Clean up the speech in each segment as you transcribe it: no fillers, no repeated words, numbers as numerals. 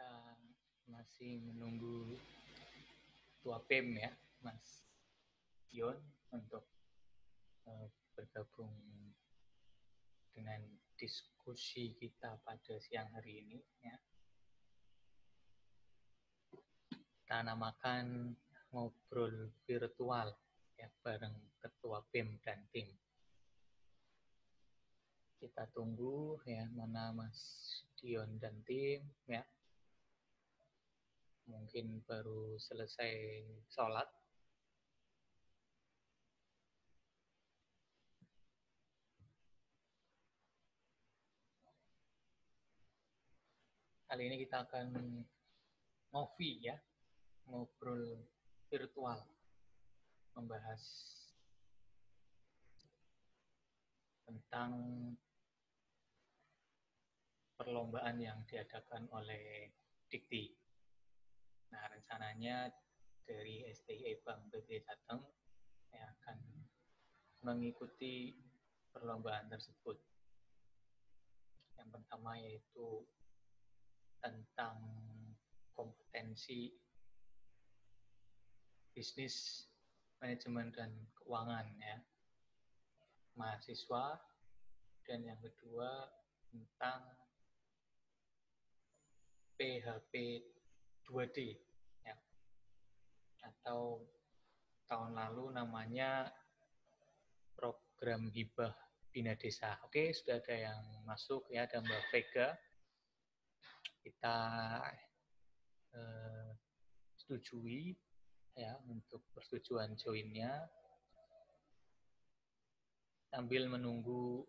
kita masih menunggu Ketua BEM ya, Mas Dion, untuk bergabung dengan diskusi kita pada siang hari ini ya. Kita namakan ngobrol virtual ya bareng Ketua BEM dan tim. Kita tunggu ya mana Mas Dion dan tim ya. Mungkin baru selesai sholat. Kali ini kita akan ngopi ya, ngobrol virtual, membahas tentang perlombaan yang diadakan oleh Dikti. Nah, rencananya dari STI Bank BB Jateng yang akan mengikuti perlombaan tersebut. Yang pertama yaitu tentang kompetensi bisnis, manajemen dan keuangan ya mahasiswa, dan yang kedua tentang PHP 2D ya, atau tahun lalu namanya program hibah Bina Desa. Oke, sudah ada yang masuk ya, ada Mbak Vega. Kita setujui ya untuk persetujuan joinnya sambil menunggu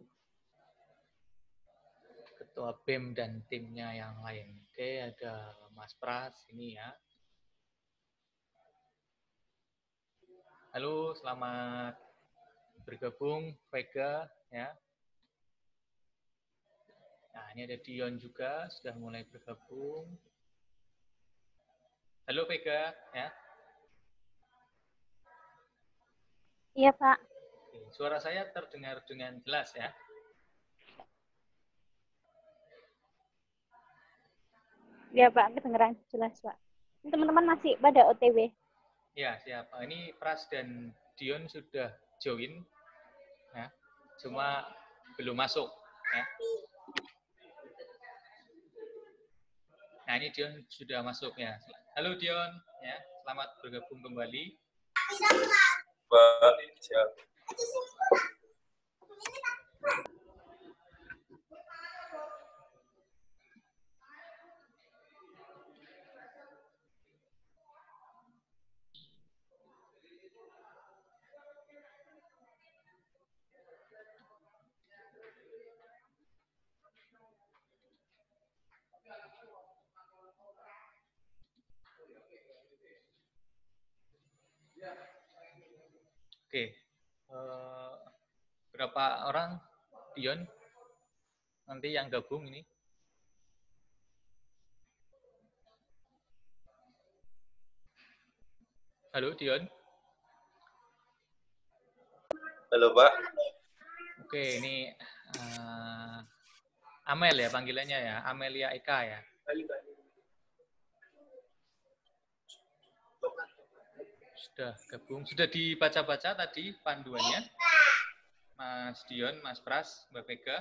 Ketua BEM dan timnya yang lain. Oke, ada Mas Pras ini ya. Halo, selamat bergabung Vega ya. Nah, ini ada Dion juga sudah mulai bergabung. Halo Vega ya. Iya, Pak. Oke, suara saya terdengar dengan jelas ya. Iya, Pak. Kedengeran jelas, Pak. Teman-teman masih pada OTW. Ya, siap. Ini Pras dan Dion sudah join ya. Cuma belum masuk ya. Nah, ini Dion sudah masuk ya. Halo Dion ya. Selamat bergabung kembali. Baik, siap. Oke. Berapa orang Dion nanti yang gabung ini? Halo Dion. Halo Pak. Oke, ini Amel ya panggilannya ya, Amelia Eka ya. Sudah gabung, sudah dibaca-baca tadi panduannya, Mas Dion, Mas Pras, Mbak Vega.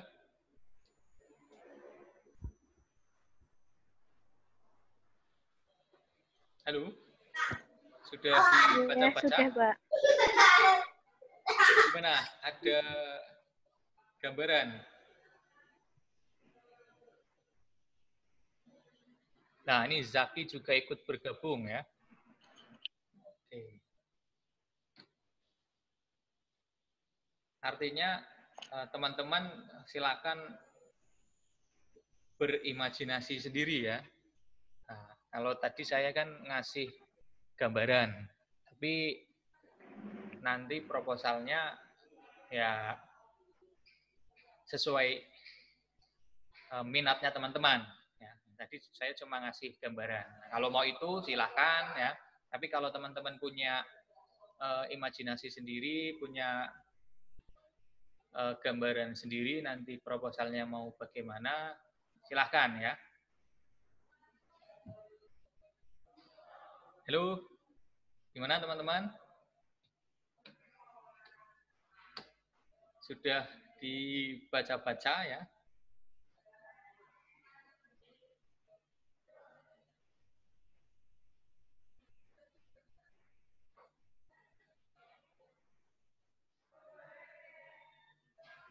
Halo, sudah dibaca-baca? Ya, sudah, Pak. Gimana? Ada gambaran? Nah, ini Zaki juga ikut bergabung ya. Oke. Artinya teman-teman silakan berimajinasi sendiri ya. Nah, kalau tadi saya kan ngasih gambaran, tapi nanti proposalnya ya sesuai minatnya teman-teman. Ya, tadi saya cuma ngasih gambaran. Kalau mau itu silahkan ya. Tapi kalau teman-teman punya imajinasi sendiri, punya gambaran sendiri, nanti proposalnya mau bagaimana, silahkan ya. Halo, gimana teman-teman? Sudah dibaca-baca ya?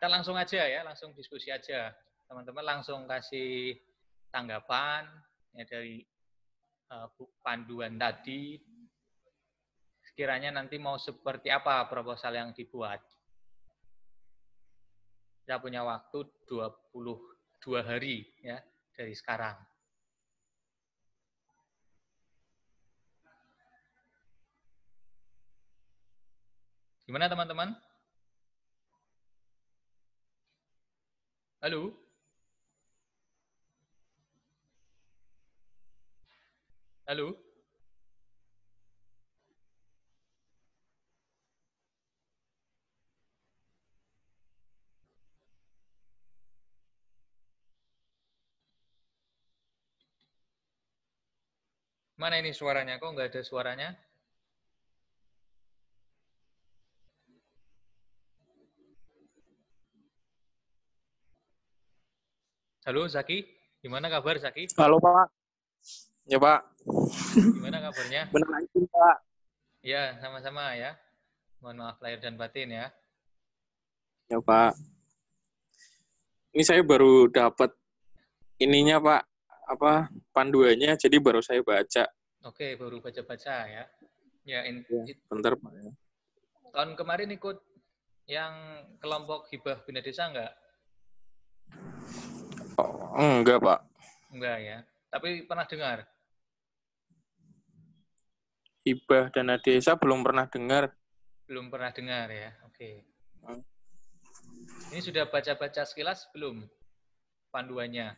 Kita langsung aja ya, langsung diskusi aja. Teman-teman langsung kasih tanggapan ya dari panduan tadi. Sekiranya nanti mau seperti apa proposal yang dibuat. Kita punya waktu 22 hari ya dari sekarang. Gimana teman-teman? Halo? Halo? Mana ini suaranya? Kok nggak ada suaranya? Halo Zaki, gimana kabar Zaki? Halo Pak. Ya Pak. Gimana kabarnya? Benar lagi Pak. Ya, sama-sama ya. Mohon maaf lahir dan batin ya. Ya Pak. Ini saya baru dapat ininya Pak, panduannya, jadi baru saya baca. Oke, baru baca-baca ya. Ya, Bentar Pak ya. Tahun kemarin ikut yang kelompok hibah bina desa enggak? Oh, enggak Pak. Enggak ya. Tapi pernah dengar? Hibah dana desa belum pernah dengar. Belum pernah dengar ya. Oke. Ini sudah baca-baca sekilas belum panduannya?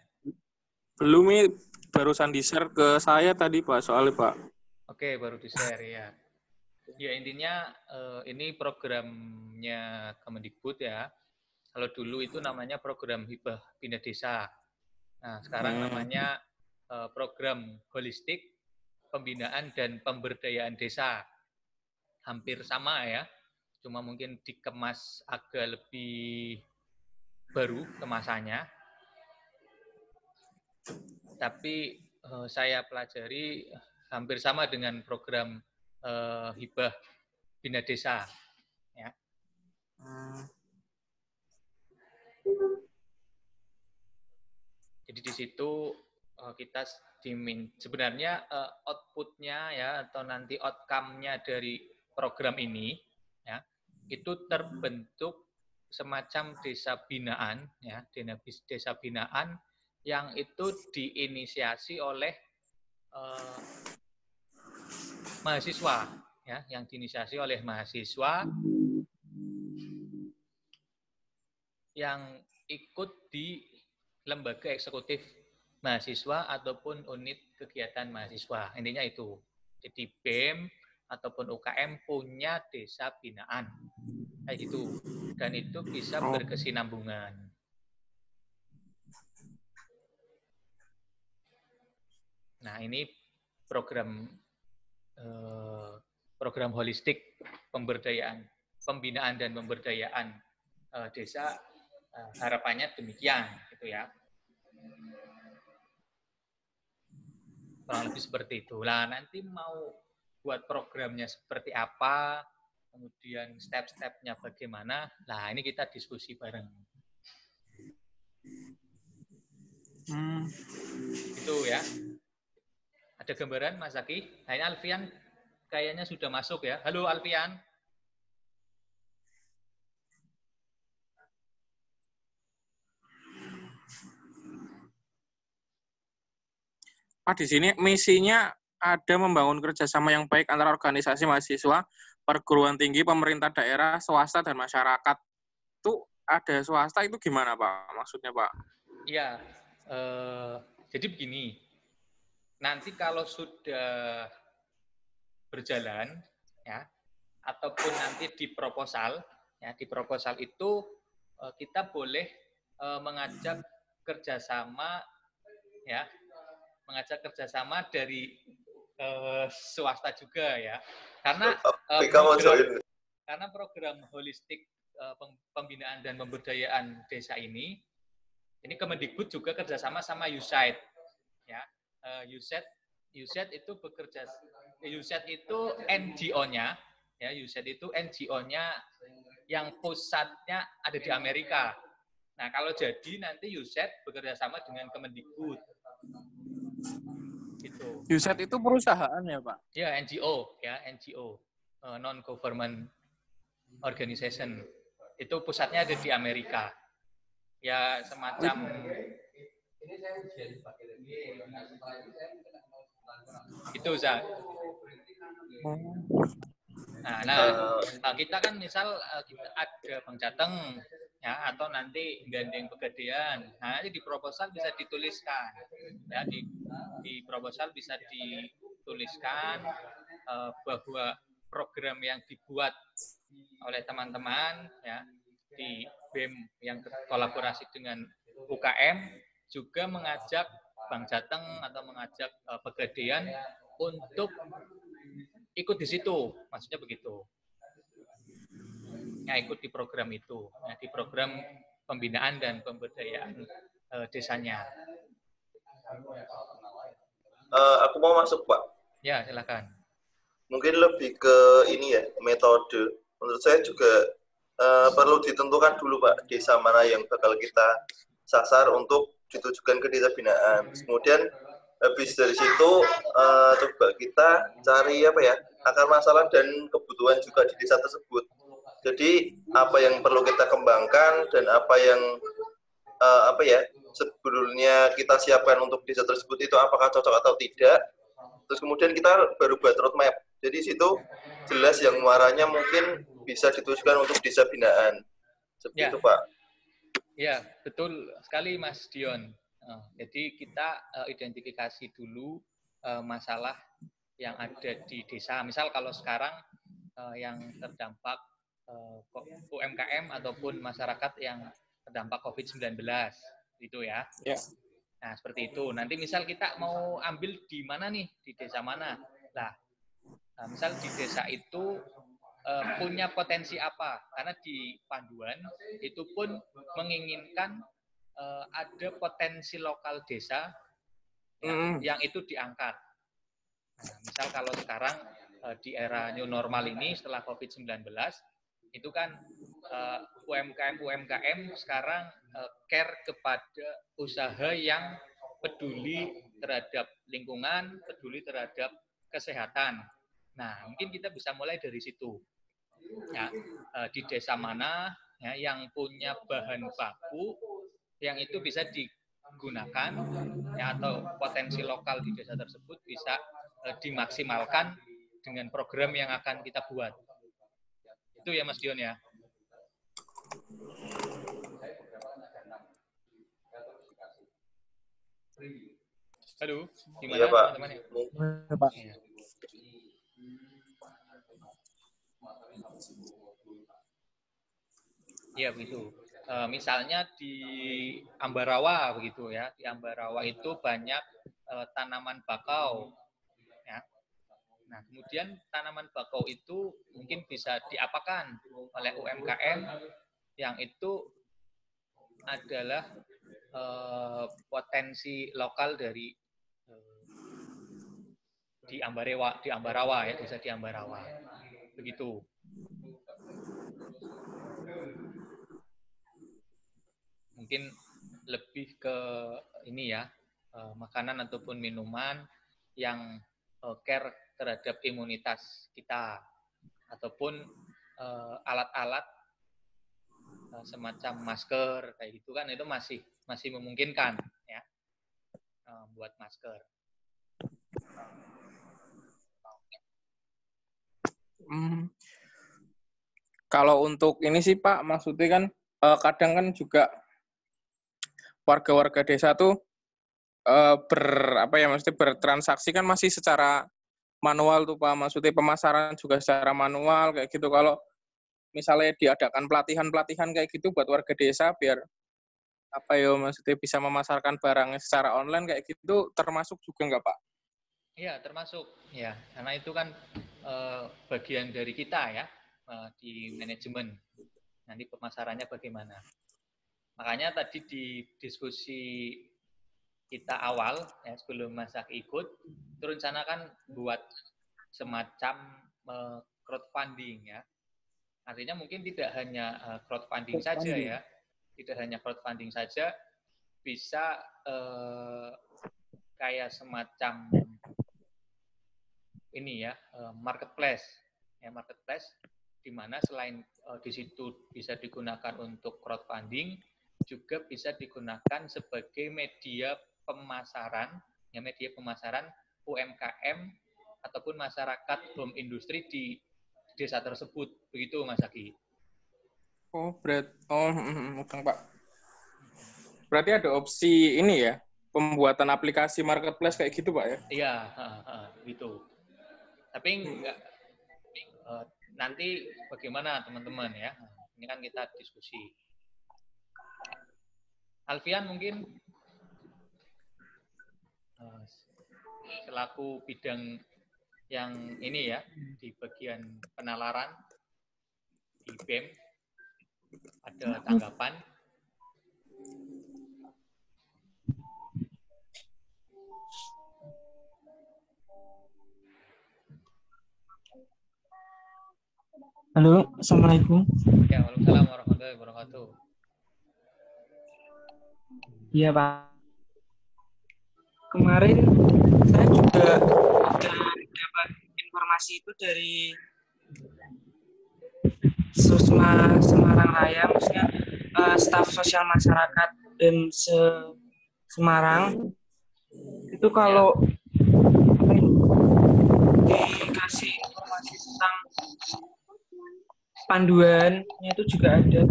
Belum, ini barusan di-share ke saya tadi Pak, soalnya Pak. Oke, baru di-share ya. Ya intinya ini programnya Kemendikbud ya. Kalau dulu itu namanya program hibah bina desa. Nah, sekarang namanya program holistik pembinaan dan pemberdayaan desa. Hampir sama ya. Cuma mungkin dikemas agak lebih baru kemasannya. Tapi saya pelajari hampir sama dengan program hibah bina desa ya. Jadi di situ kita sebenarnya output-nya ya atau nanti outcome-nya dari program ini ya itu terbentuk semacam desa binaan ya, desa binaan yang itu diinisiasi oleh mahasiswa ya, yang diinisiasi oleh mahasiswa yang ikut di lembaga eksekutif mahasiswa ataupun unit kegiatan mahasiswa. Intinya itu. Jadi BEM ataupun UKM punya desa binaan. Kayak gitu. Dan itu bisa berkesinambungan. Nah, ini program holistik pembinaan dan pemberdayaan desa, harapannya demikian gitu ya. Kurang lebih seperti itu. Lah nanti mau buat programnya seperti apa, kemudian step-stepnya bagaimana, nah ini kita diskusi bareng. Itu ya. Ada gambaran Mas Zaki? Nah ini Alfian kayaknya sudah masuk ya. Halo Alfian. Pak, di sini misinya ada membangun kerjasama yang baik antara organisasi mahasiswa, perguruan tinggi, pemerintah daerah, swasta, dan masyarakat. Itu ada swasta itu gimana Pak? Maksudnya Pak? Iya, jadi begini. Nanti kalau sudah berjalan, ya, ataupun nanti di proposal, ya, di proposal itu kita boleh mengajak kerjasama, ya, mengajak kerjasama dari swasta juga ya. Karena BK mau join. karena program holistik pembinaan dan pemberdayaan desa ini Kemendikbud juga kerjasama sama USAID ya. USAID itu bekerja, USAID itu NGO-nya ya, USAID itu NGO-nya yang pusatnya ada di Amerika. Nah, kalau jadi nanti USAID bekerja sama dengan Kemendikbud. Gitu. USAID itu perusahaan ya, Pak? Ya, NGO, non-government organization. Itu pusatnya ada di Amerika. Ya, semacam itu, Zak. Nah, kita kan misal kita ada Bang Jateng ya, atau nanti gandeng pegadaian. Nah, di proposal bisa dituliskan ya, di proposal bisa dituliskan bahwa program yang dibuat oleh teman-teman ya di BEM yang kolaborasi dengan UKM juga mengajak Bang Jateng atau mengajak pegadaian untuk ikut di situ, maksudnya begitu. Ya, ikut di program itu, ya, di program pembinaan dan pemberdayaan desanya. Aku mau masuk, Pak. Ya, silakan. Mungkin lebih ke ini ya, metode. Menurut saya juga perlu ditentukan dulu, Pak, desa mana yang bakal kita sasar untuk ditujukan ke desa binaan. Kemudian habis dari situ coba kita cari akar masalah dan kebutuhan juga di desa tersebut. Jadi apa yang perlu kita kembangkan dan apa yang sebelumnya kita siapkan untuk desa tersebut itu apakah cocok atau tidak. Terus kemudian kita baru buat roadmap. Jadi situ jelas yang muaranya mungkin bisa ditujukan untuk desa binaan. Seperti itu, Pak. Ya, betul sekali Mas Dion. Jadi kita identifikasi dulu masalah yang ada di desa. Misal kalau sekarang yang terdampak UMKM ataupun masyarakat yang terdampak COVID-19, gitu ya. Ya. Nah, seperti itu. Nanti misal kita mau ambil di mana nih, di desa mana? Nah, misal di desa itu punya potensi apa? Karena di panduan itu pun menginginkan ada potensi lokal desa yang itu diangkat. Nah, misal kalau sekarang di era new normal ini setelah COVID-19 itu kan UMKM sekarang care kepada usaha yang peduli terhadap lingkungan, peduli terhadap kesehatan. Nah, mungkin kita bisa mulai dari situ. Ya, di desa mana ya, yang punya bahan baku yang itu bisa digunakan ya, atau potensi lokal di desa tersebut bisa dimaksimalkan dengan program yang akan kita buat. Itu ya Mas Dion ya. Halo, gimana iya, Pak. teman-teman? Ya, Pak. Ya. Ya begitu. Misalnya di Ambarawa begitu ya. Di Ambarawa itu banyak tanaman bakau. Ya. Nah, kemudian tanaman bakau itu mungkin bisa diapakan oleh UMKM yang itu adalah potensi lokal dari di Ambarawa ya, desa di Ambarawa. Begitu. Mungkin lebih ke ini ya, makanan ataupun minuman yang care terhadap imunitas kita, ataupun alat-alat semacam masker kayak gitu kan, itu masih memungkinkan ya, buat masker. Kalau untuk ini sih Pak, maksudnya kan kadang kan juga warga-warga desa tuh bertransaksi kan masih secara manual tuh Pak, maksudnya pemasaran juga secara manual kayak gitu. Kalau misalnya diadakan pelatihan kayak gitu buat warga desa biar maksudnya bisa memasarkan barangnya secara online kayak gitu, termasuk juga nggak Pak? Iya, termasuk ya, karena itu kan bagian dari kita ya di manajemen. Nanti pemasarannya bagaimana. Makanya tadi di diskusi kita awal ya sebelum Mas Zaki ikut, itu rencana kan buat semacam crowdfunding ya. Artinya mungkin tidak hanya crowdfunding saja ya, tidak hanya crowdfunding saja, bisa kayak semacam ini ya marketplace di mana selain di situ bisa digunakan untuk crowdfunding juga bisa digunakan sebagai media pemasaran UMKM ataupun masyarakat home industri di desa tersebut, begitu Mas Aki. Bukan Pak. Berarti ada opsi ini ya, pembuatan aplikasi marketplace kayak gitu Pak ya? Iya, gitu. Tapi enggak, nanti bagaimana teman-teman ya? Ini kan kita diskusi. Alfian mungkin selaku bidang yang ini ya di bagian penalaran di BEM ada tanggapan? Halo, Assalamualaikum. Ya, waalaikumsalam warahmatullahi wabarakatuh. Iya, Pak. Kemarin saya juga dapat informasi itu dari Susma Semarang Raya, maksudnya staf sosial masyarakat dan Semarang. Itu kalau apa ini, dikasih informasi tentang panduannya itu juga ada.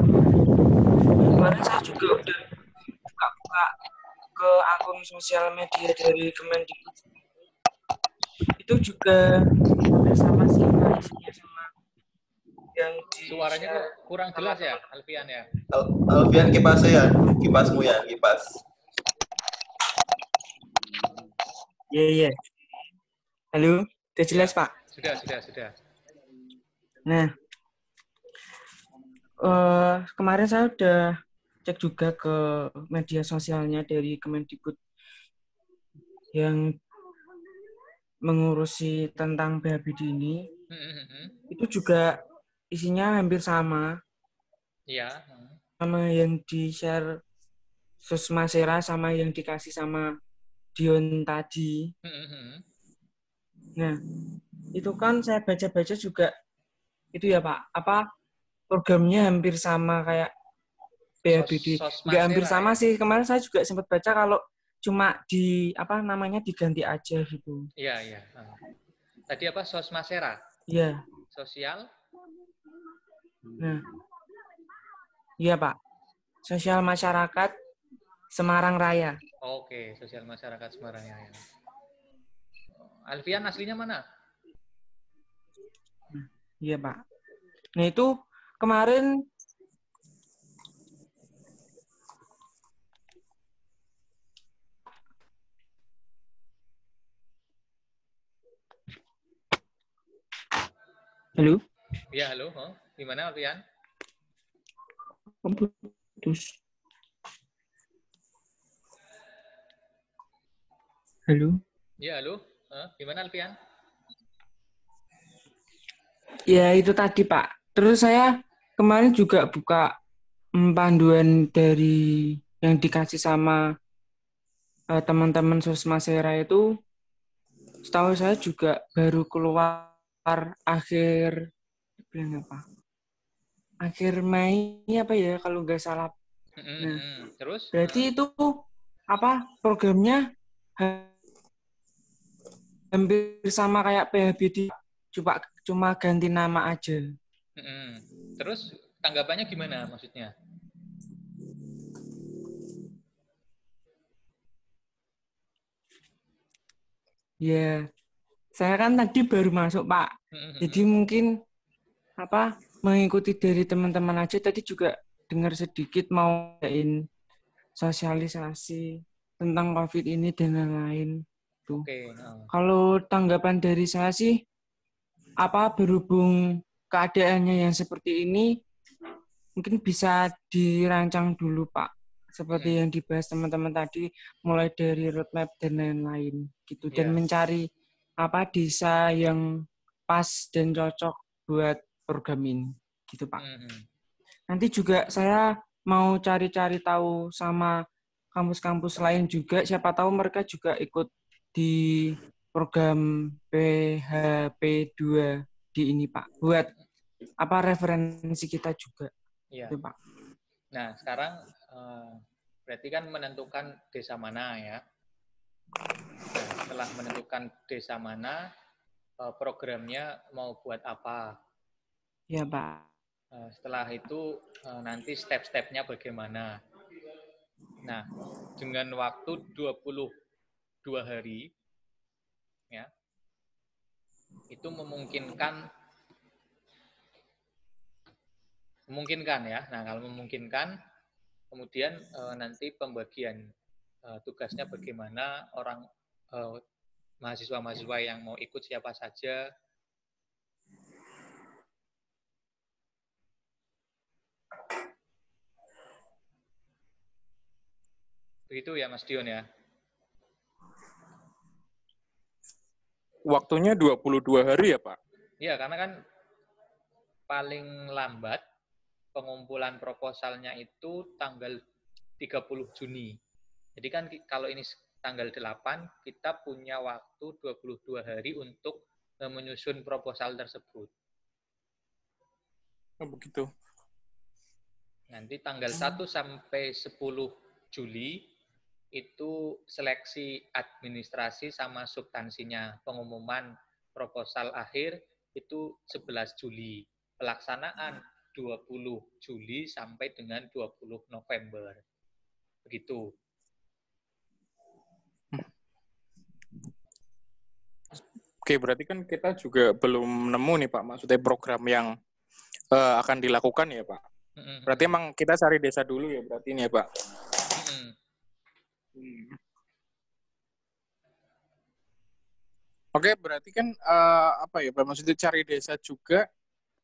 Kemarin saya juga udah buka ke akun sosial media dari Kemendikbud. Itu juga sama sih isinya sama yang di Suaranya kok kurang jelas ya, Alfian ya? Alfian kipasnya ya, kipasmu ya, kipas. Iya. Halo, udah jelas Pak? Sudah. Nah, kemarin saya udah cek juga ke media sosialnya dari Kemendikbud yang mengurusi tentang BHBD ini. Itu juga isinya hampir sama. Iya. Sama yang di-share Susma Sera sama yang dikasih sama Dion tadi. Nah, itu kan saya baca-baca juga itu ya Pak, programnya hampir sama kayak BHBD. Nggak hampir sama sih. Kemarin saya juga sempat baca kalau cuma diganti aja gitu. Iya. Tadi apa? Sosmasera? Iya. Sosial? Nah. Iya, Pak. Sosial Masyarakat Semarang Raya. Oke, Sosial Masyarakat Semarang Raya. Alfian aslinya mana? Iya, Pak. Nah, itu kemarin Halo? Iya, halo. Gimana, Alfian? Putus. Halo? Iya, halo. Gimana, Alfian? Ya, itu tadi, Pak. Terus saya kemarin juga buka panduan dari yang dikasih sama teman-teman Sosmasera itu, setahu saya juga baru keluar akhir Mei apa ya kalau nggak salah. Nah, terus? Berarti itu programnya hampir sama kayak PHBD, cuma ganti nama aja. Terus tanggapannya gimana maksudnya? Ya, saya kan tadi baru masuk, Pak. Jadi mungkin mengikuti dari teman-teman aja. Tadi juga dengar sedikit mau ngadain sosialisasi tentang COVID ini dan lain-lain. Tuh. Oke. Kalau tanggapan dari saya sih, berhubung keadaannya yang seperti ini, mungkin bisa dirancang dulu, Pak. Seperti yang dibahas teman-teman tadi, mulai dari roadmap dan lain-lain gitu. Dan Ya. mencari desa yang pas dan cocok buat program ini, gitu Pak. Nanti juga saya mau cari-cari tahu sama kampus-kampus lain juga, siapa tahu mereka juga ikut di program PHP2 di ini Pak, buat referensi kita juga. Iya. Gitu, Pak. Nah, sekarang berarti kan menentukan desa mana ya. Nah, setelah menentukan desa mana, programnya mau buat apa. Ya, Pak. Setelah itu nanti step-stepnya bagaimana. Nah, dengan waktu 22 hari, ya, itu memungkinkan ya. Nah, kalau memungkinkan, kemudian nanti pembagian tugasnya bagaimana, orang mahasiswa-mahasiswa yang mau ikut siapa saja. Begitu ya Mas Dion ya. Waktunya 22 hari ya, Pak? Iya, karena kan paling lambat pengumpulan proposalnya itu tanggal 30 Juni. Jadi kan kalau ini tanggal 8, kita punya waktu 22 hari untuk menyusun proposal tersebut. Oh, begitu. Nanti tanggal 1 sampai 10 Juli itu seleksi administrasi sama substansinya. Pengumuman proposal akhir itu 11 Juli. Pelaksanaan 20 Juli sampai dengan 20 November. Begitu. Oke, berarti kan kita juga belum nemu nih Pak, maksudnya program yang akan dilakukan ya Pak. Berarti emang kita cari desa dulu ya berarti ini ya Pak. Oke, berarti kan maksudnya cari desa juga,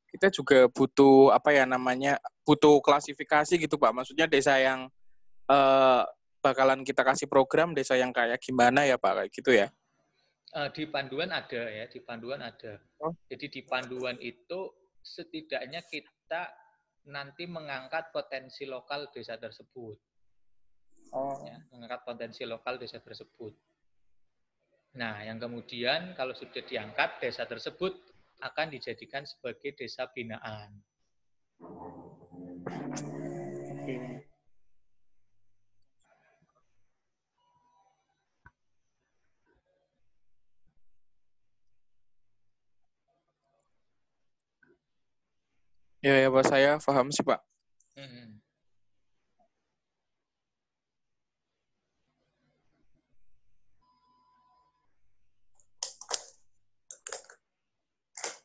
kita juga butuh butuh klasifikasi gitu Pak. Maksudnya desa yang bakalan kita kasih program, desa yang kayak gimana ya Pak, kayak gitu ya? Di panduan ada ya, di panduan ada. Oh. Jadi di panduan itu setidaknya kita nanti mengangkat potensi lokal desa tersebut. Ya, mengangkat potensi lokal desa tersebut. Nah, yang kemudian kalau sudah diangkat, desa tersebut akan dijadikan sebagai desa binaan. Ya Pak, saya paham sih Pak.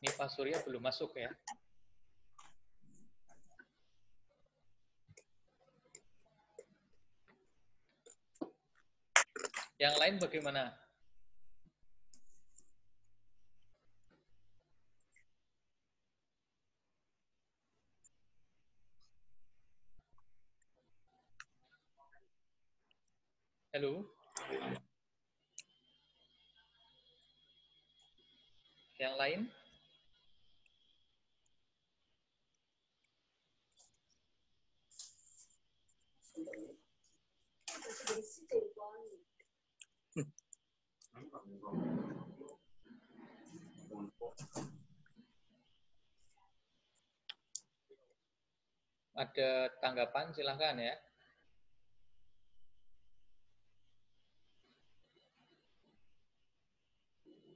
Ini Pak Surya belum masuk ya. Yang lain bagaimana? Halo? Yang lain? Ada tanggapan, silahkan ya.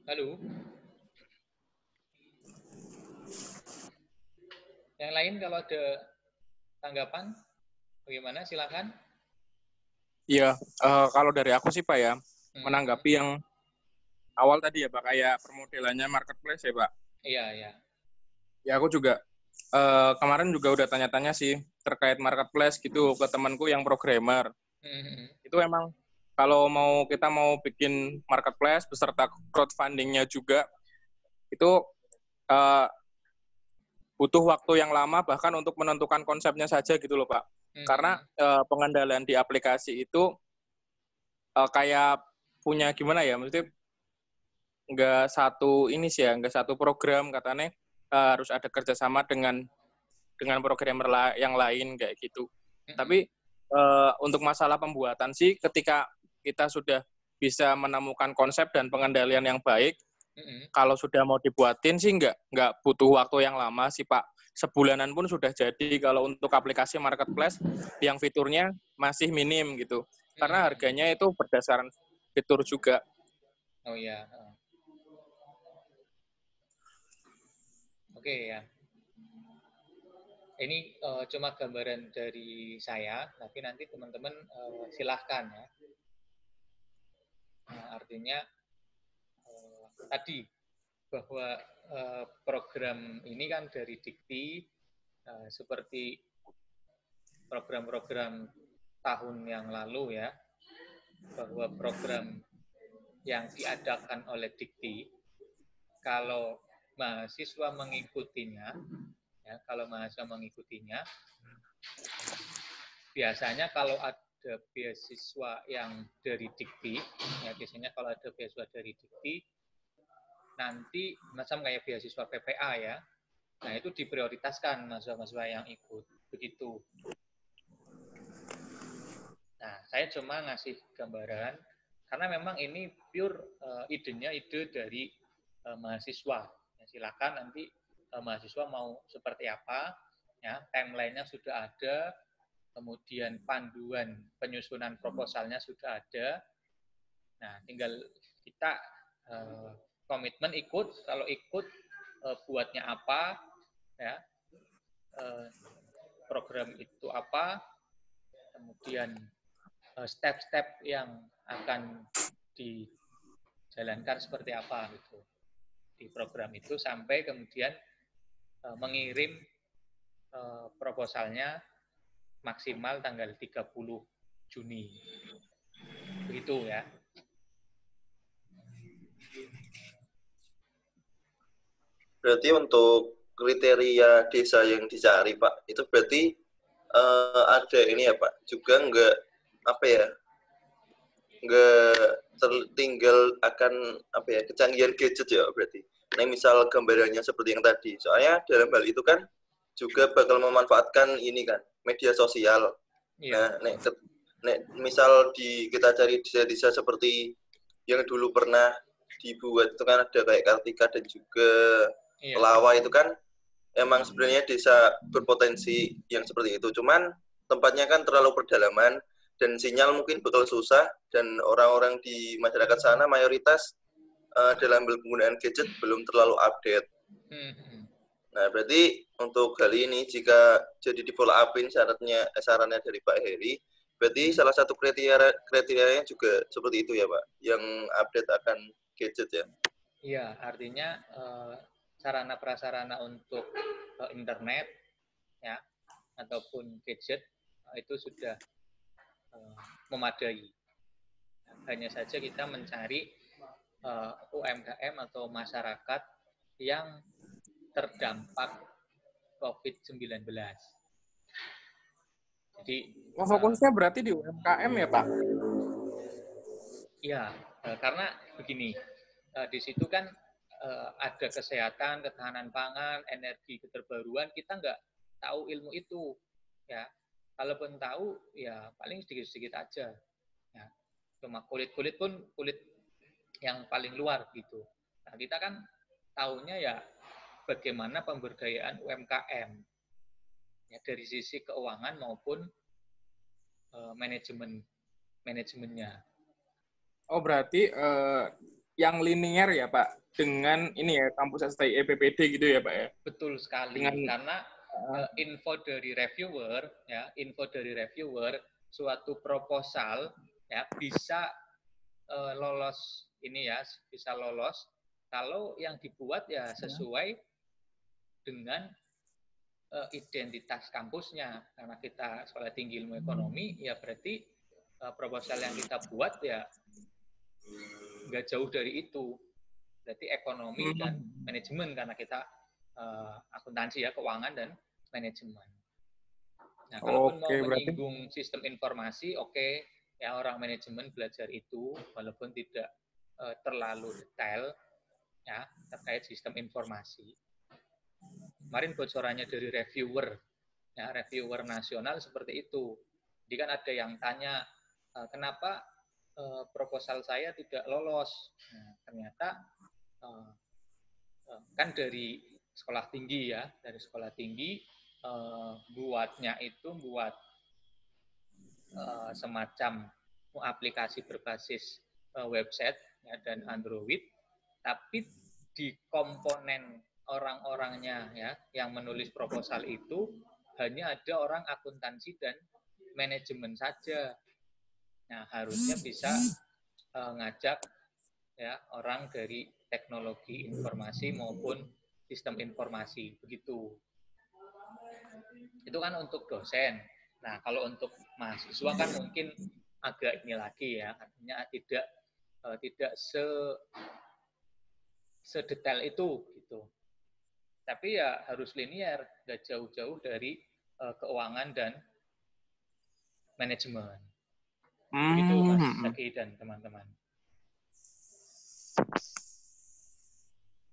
Halo? Yang lain kalau ada tanggapan, bagaimana? Silahkan. Iya, kalau dari aku sih Pak ya, menanggapi yang awal tadi ya Pak, kayak permodelannya marketplace ya Pak. Iya, iya. Ya aku juga kemarin juga udah tanya-tanya sih terkait marketplace gitu ke temanku yang programmer. Itu emang kalau kita mau bikin marketplace beserta crowdfunding-nya juga, itu butuh waktu yang lama bahkan untuk menentukan konsepnya saja gitu loh Pak. Karena pengendalian di aplikasi itu kayak punya gimana ya, maksudnya nggak satu program katanya, harus ada kerjasama dengan programmer yang lain kayak gitu. Tapi untuk masalah pembuatan sih, ketika kita sudah bisa menemukan konsep dan pengendalian yang baik, kalau sudah mau dibuatin sih nggak butuh waktu yang lama sih Pak. Sebulanan pun sudah jadi kalau untuk aplikasi marketplace yang fiturnya masih minim gitu. Karena harganya itu berdasarkan fitur juga. Oh iya. Oke ya. Ini cuma gambaran dari saya, tapi nanti teman-teman silahkan ya. Nah, artinya tadi bahwa program ini kan dari Dikti, seperti program-program tahun yang lalu ya, bahwa program yang diadakan oleh Dikti, kalau mahasiswa mengikutinya, biasanya kalau ada beasiswa yang dari Dikti, ya biasanya kalau ada beasiswa dari Dikti, nanti macam kayak beasiswa PPA ya, nah itu diprioritaskan mahasiswa-mahasiswa yang ikut, begitu. Nah, saya cuma ngasih gambaran, karena memang ini pure ide dari mahasiswa. Ya, silakan nanti mahasiswa mau seperti apa, ya timeline-nya sudah ada, kemudian panduan penyusunan proposalnya sudah ada. Nah, tinggal kita komitmen ikut, kalau ikut buatnya apa, ya program itu apa, kemudian step-step yang akan dijalankan seperti apa gitu di program itu, sampai kemudian mengirim proposalnya maksimal tanggal 30 Juni. Begitu ya. Berarti untuk kriteria desa yang dicari Pak, itu berarti ada ini ya Pak, juga nggak tertinggal akan kecanggihan gadget ya berarti. Nah misal gambarannya seperti yang tadi, soalnya dalam hal itu kan juga bakal memanfaatkan ini kan media sosial. Iya. Nah misal kita cari desa-desa seperti yang dulu pernah dibuat itu kan ada kayak Kartika dan juga Pelawa itu kan emang sebenarnya desa berpotensi yang seperti itu, cuman tempatnya kan terlalu pedalaman dan sinyal mungkin bakal susah, dan orang-orang di masyarakat sana mayoritas dalam penggunaan gadget belum terlalu update. Nah berarti untuk kali ini jika jadi di follow upin sarannya dari Pak Heri, berarti salah satu kriterianya juga seperti itu ya Pak, yang update akan gadget ya? Iya, artinya sarana prasarana untuk internet ya ataupun gadget itu sudah memadai. Hanya saja kita mencari UMKM atau masyarakat yang terdampak COVID-19. Jadi fokusnya berarti di UMKM ya Pak? Iya, karena begini, di situ kan ada kesehatan, ketahanan pangan, energi keterbaruan, kita nggak tahu ilmu itu, ya. Kalaupun tahu, ya paling sedikit-sedikit aja. Ya. Cuma kulit-kulit pun kulit yang paling luar gitu. Nah, kita kan tahunya ya bagaimana pemberdayaan UMKM, ya dari sisi keuangan maupun manajemennya. Oh berarti yang linier ya Pak, dengan ini ya kampus STI EPPD gitu ya Pak ya? Betul sekali, karena info dari reviewer suatu proposal ya bisa lolos bisa lolos kalau yang dibuat ya sesuai dengan identitas kampusnya. Karena kita sekolah tinggi ilmu ekonomi, ya berarti proposal yang kita buat ya nggak jauh dari itu. Berarti ekonomi dan manajemen karena kita akuntansi ya, keuangan dan manajemen. Nah, kalaupun mau menyinggung sistem informasi, oke, ya orang manajemen belajar itu walaupun tidak terlalu detail ya terkait sistem informasi. Kemarin bocorannya dari reviewer, ya reviewer nasional seperti itu. Jadi kan ada yang tanya kenapa proposal saya tidak lolos. Nah, ternyata kan dari sekolah tinggi ya, dari sekolah tinggi buatnya itu buat semacam aplikasi berbasis website ya, dan Android, tapi di komponen orang-orangnya ya yang menulis proposal itu hanya ada orang akuntansi dan manajemen saja. Nah, harusnya bisa ngajak ya orang dari teknologi informasi maupun sistem informasi, begitu. Itu kan untuk dosen. Nah, kalau untuk mahasiswa kan mungkin agak ini lagi ya, artinya tidak sedetail itu gitu. Tapi ya harus linear, nggak jauh-jauh dari keuangan dan manajemen. Begitu Mas Zaki dan teman-teman.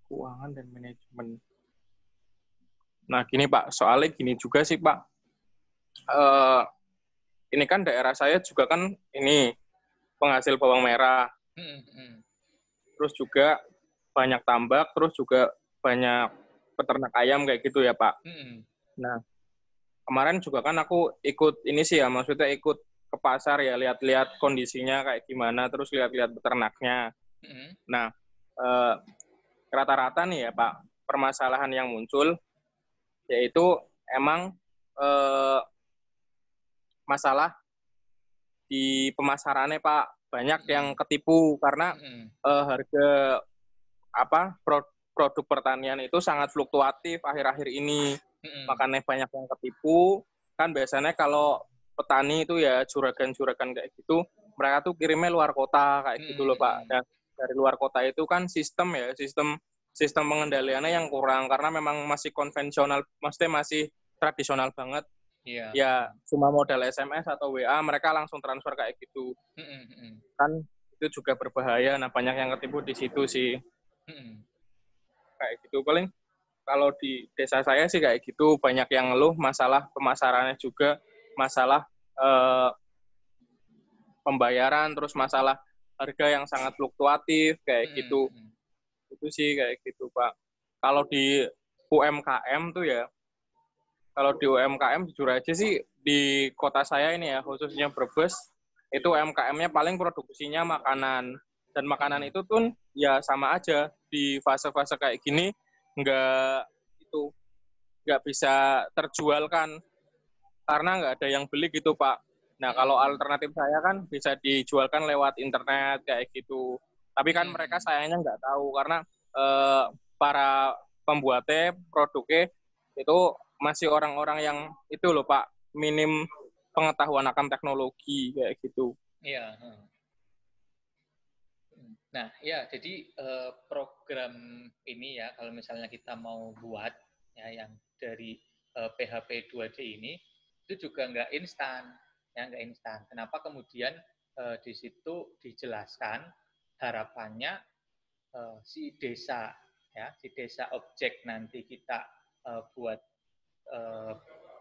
Keuangan dan manajemen. Nah, gini Pak, soalnya gini juga sih Pak. Ini kan daerah saya juga kan ini penghasil bawang merah. Terus juga banyak tambak, terus juga banyak peternak ayam kayak gitu ya Pak. Nah, kemarin juga kan aku ikut ini sih ya, maksudnya ikut ke pasar ya, lihat-lihat kondisinya kayak gimana, terus lihat-lihat peternaknya. Nah, rata-rata nih ya Pak, permasalahan yang muncul yaitu emang masalah di pemasarannya Pak, banyak yang ketipu karena harga produk pertanian itu sangat fluktuatif akhir-akhir ini. Makanya banyak yang ketipu. Kan biasanya kalau petani itu ya juragan-juragan kayak gitu, mereka tuh kirimnya luar kota kayak gitu loh Pak. Dan dari luar kota itu kan sistem pengendaliannya yang kurang karena memang masih konvensional, maksudnya masih tradisional banget. Ya cuma modal SMS atau WA mereka langsung transfer kayak gitu. Kan itu juga berbahaya. Nah, banyak yang ketipu di situ sih. Kayak gitu paling kalau di desa saya sih kayak gitu, banyak yang ngeluh masalah pemasarannya juga, masalah pembayaran, terus masalah harga yang sangat fluktuatif kayak gitu. Itu sih kayak gitu Pak. Kalau di UMKM tuh ya, kalau di UMKM jujur aja sih di kota saya ini ya, khususnya Brebes, itu UMKM-nya paling produksinya makanan. Dan makanan itu pun ya sama aja di fase-fase kayak gini nggak bisa terjualkan karena nggak ada yang beli gitu Pak. Nah kalau alternatif saya kan bisa dijualkan lewat internet kayak gitu. Tapi kan mereka sayangnya nggak tahu karena para pembuatnya produknya itu masih orang-orang yang itu loh Pak, minim pengetahuan akan teknologi kayak gitu. Iya. Nah, ya, jadi program ini ya, kalau misalnya kita mau buat ya yang dari PHP 2D ini, itu juga nggak instan, ya nggak instan. Kenapa kemudian di situ dijelaskan harapannya si desa objek nanti kita buat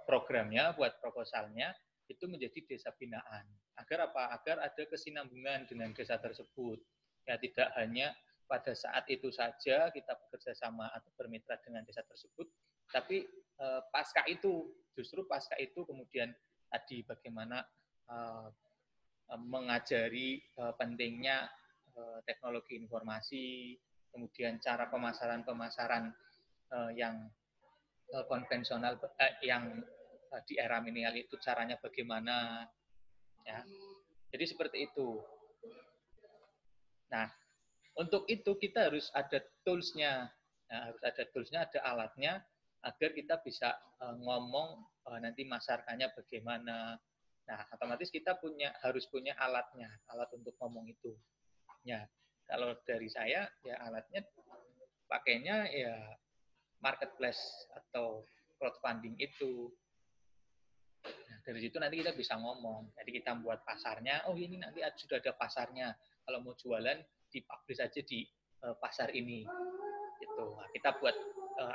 programnya, buat proposalnya itu menjadi desa binaan. Agar apa? Agar ada kesinambungan dengan desa tersebut. Ya tidak hanya pada saat itu saja kita bekerja sama atau bermitra dengan desa tersebut, tapi pasca itu kemudian tadi bagaimana mengajari pentingnya teknologi informasi, kemudian cara pemasaran yang konvensional yang di era milenial itu caranya bagaimana ya. Jadi seperti itu. Nah, untuk itu kita harus ada tools-nya. Nah, ada alatnya agar kita bisa ngomong nanti masarkannya bagaimana, Nah, otomatis kita harus punya alatnya, alat untuk ngomong itu. Ya, kalau dari saya ya alatnya pakainya ya marketplace atau crowdfunding itu. Nah, dari situ nanti kita bisa ngomong. Jadi kita buat pasarnya, oh ini nanti sudah ada pasarnya. Kalau mau jualan, dipublish aja di pasar ini. Gitu. Nah, kita buat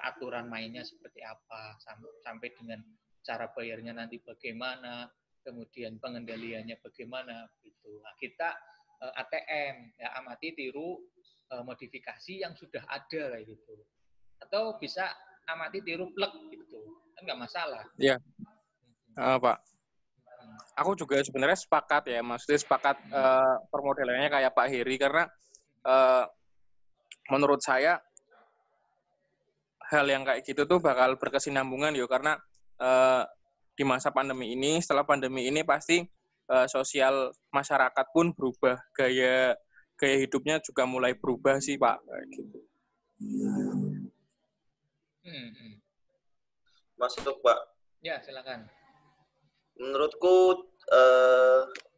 aturan mainnya seperti apa, sampai dengan cara bayarnya nanti bagaimana, kemudian pengendaliannya bagaimana. Gitu. Nah, kita ATM, ya, amati, tiru, modifikasi yang sudah ada kayak gitu. Atau bisa amati, tiru, plug gitu. Kan nggak masalah. Iya. Pak. Aku juga sebenarnya sepakat ya, maksudnya sepakat permodelannya kayak Pak Heri, karena menurut saya hal yang kayak gitu tuh bakal berkesinambungan karena di masa pandemi ini, setelah pandemi ini pasti sosial masyarakat pun berubah, gaya hidupnya juga mulai berubah sih Pak, kayak gitu. Masuk Pak. Ya, silakan. Menurutku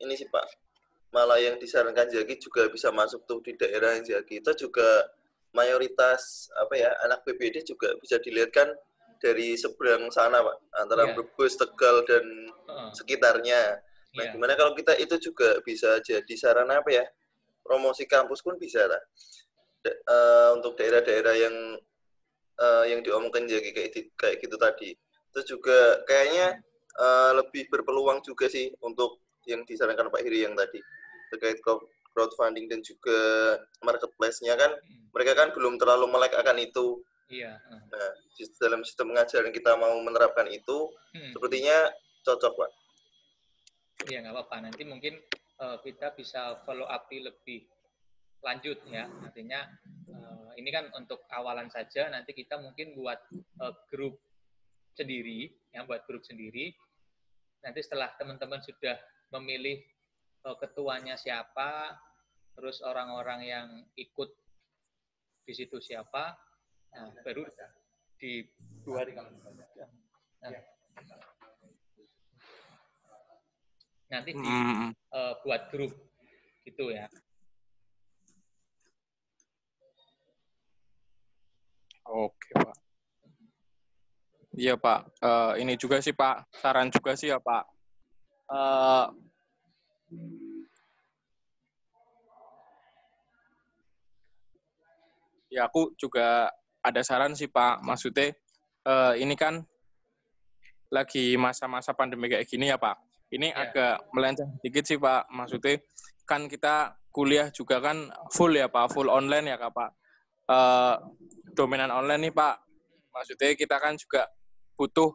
ini sih Pak, malah yang disarankan Zaki juga bisa masuk tuh di daerah yang Zaki. Kita juga mayoritas anak BPD juga bisa dilihat kan dari seberang sana Pak, antara Brebes, Tegal dan sekitarnya. Nah, gimana kalau kita itu juga bisa jadi sarana promosi kampus pun bisa lah. Untuk daerah-daerah yang diomongkan Zaki kayak gitu tadi. Terus juga kayaknya lebih berpeluang juga sih untuk yang disarankan Pak Hiri yang tadi terkait crowdfunding dan juga marketplace-nya kan mereka kan belum terlalu melek akan itu. Iya. Nah, dalam sistem pengajaran kita mau menerapkan itu sepertinya cocok Pak. Iya, nggak apa-apa. Nanti mungkin kita bisa follow up lebih lanjut ya. Artinya ini kan untuk awalan saja. Nanti kita mungkin buat grup sendiri, ya, buat grup sendiri. Nanti setelah teman-teman sudah memilih ketuanya siapa, terus orang-orang yang ikut di situ siapa, nah, baru di 2 hari kalau nanti buat grup gitu ya. Oke Pak. Iya Pak, ini juga sih Pak, saran juga sih ya Pak. Ya aku juga ada saran sih Pak, maksudnya ini kan lagi masa-masa pandemi kayak gini ya Pak. Ini agak melenceng sedikit sih Pak, maksudnya kan kita kuliah juga kan full ya Pak, full online ya Pak. Dominan online nih Pak, maksudnya kita kan juga butuh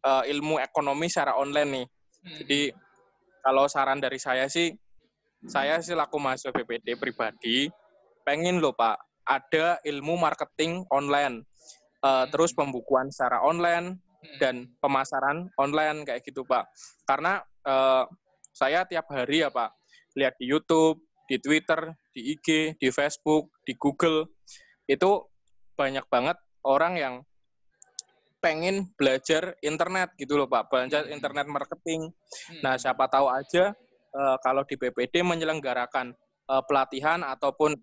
ilmu ekonomi secara online nih. Jadi kalau saran dari saya sih laku mahasiswa BPD pribadi, pengen loh Pak, ada ilmu marketing online, terus pembukuan secara online, dan pemasaran online kayak gitu Pak. Karena saya tiap hari ya Pak, lihat di YouTube, di Twitter, di IG, di Facebook, di Google, itu banyak banget orang yang pengen belajar internet gitu loh Pak, belajar internet marketing. Nah, siapa tahu aja kalau di BPD menyelenggarakan pelatihan ataupun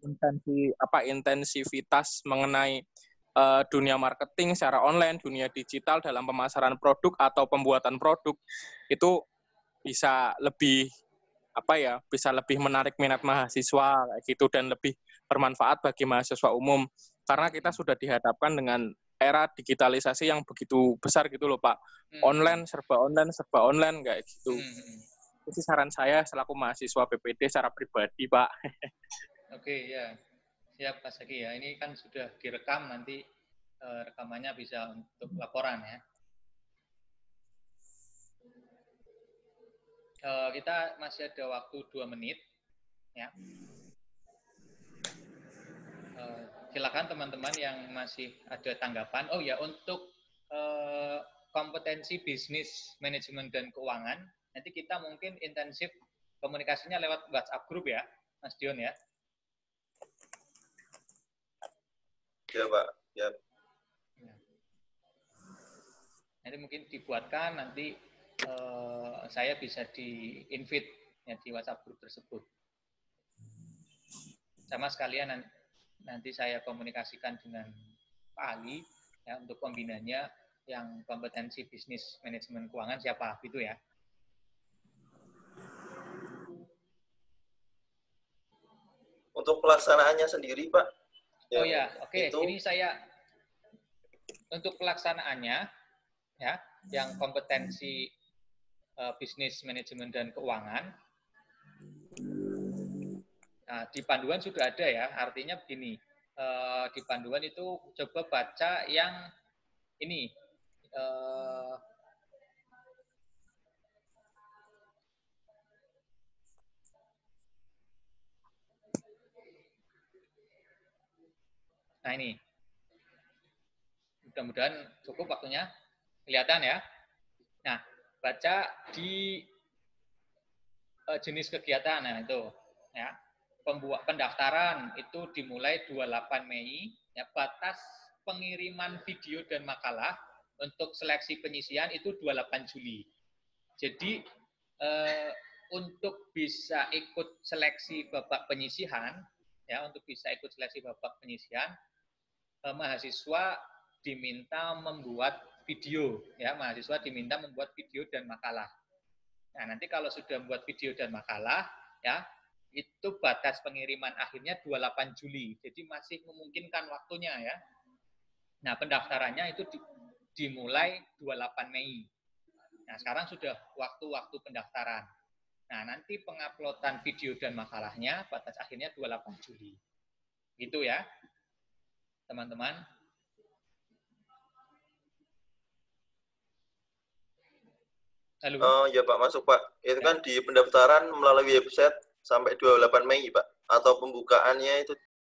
intensivitas mengenai dunia marketing secara online, dunia digital dalam pemasaran produk atau pembuatan produk, itu bisa lebih bisa lebih menarik minat mahasiswa kayak gitu dan lebih bermanfaat bagi mahasiswa umum, karena kita sudah dihadapkan dengan era digitalisasi yang begitu besar gitu loh Pak. Serba online kayak gitu. Itu saran saya selaku mahasiswa BPD secara pribadi Pak. Oke, ya. Siap Pak Zaki ya. Ini kan sudah direkam, nanti rekamannya bisa untuk laporan ya. Kita masih ada waktu 2 menit ya. Silakan teman-teman yang masih ada tanggapan. Oh ya, untuk kompetensi bisnis, manajemen dan keuangan, nanti kita mungkin intensif komunikasinya lewat WhatsApp group ya, Mas Dion ya. Ya Pak, ya. Nanti mungkin dibuatkan, nanti saya bisa di-invite ya, di WhatsApp group tersebut. Sama sekalian nanti saya komunikasikan dengan Pak Ali ya, untuk pembinanya yang kompetensi bisnis manajemen keuangan siapa gitu ya. Untuk pelaksanaannya sendiri, Pak. Oh ya, oke. Ini saya untuk pelaksanaannya ya, yang kompetensi bisnis manajemen dan keuangan. Nah, di panduan sudah ada ya. Artinya begini, di panduan itu coba baca yang ini. Nah ini, mudah-mudahan cukup waktunya, kelihatan ya. Nah, baca di jenis kegiatan, nah itu ya. Pendaftaran itu dimulai 28 Mei, ya, batas pengiriman video dan makalah untuk seleksi penyisian itu 28 Juli. Jadi untuk bisa ikut seleksi babak penyisihan, ya, untuk bisa ikut seleksi babak penyisian, mahasiswa diminta membuat video, ya, mahasiswa diminta membuat video dan makalah. Nah, nanti kalau sudah membuat video dan makalah, ya, itu batas pengiriman akhirnya 28 Juli. Jadi masih memungkinkan waktunya ya. Nah, pendaftarannya itu dimulai 28 Mei. Nah, sekarang sudah waktu-waktu pendaftaran. Nah, nanti penguploadan video dan makalahnya batas akhirnya 28 Juli. Gitu ya, teman-teman. Halo? Oh ya Pak, masuk Pak. Itu kan di pendaftaran melalui website sampai 28 Mei Pak. Atau pembukaannya itu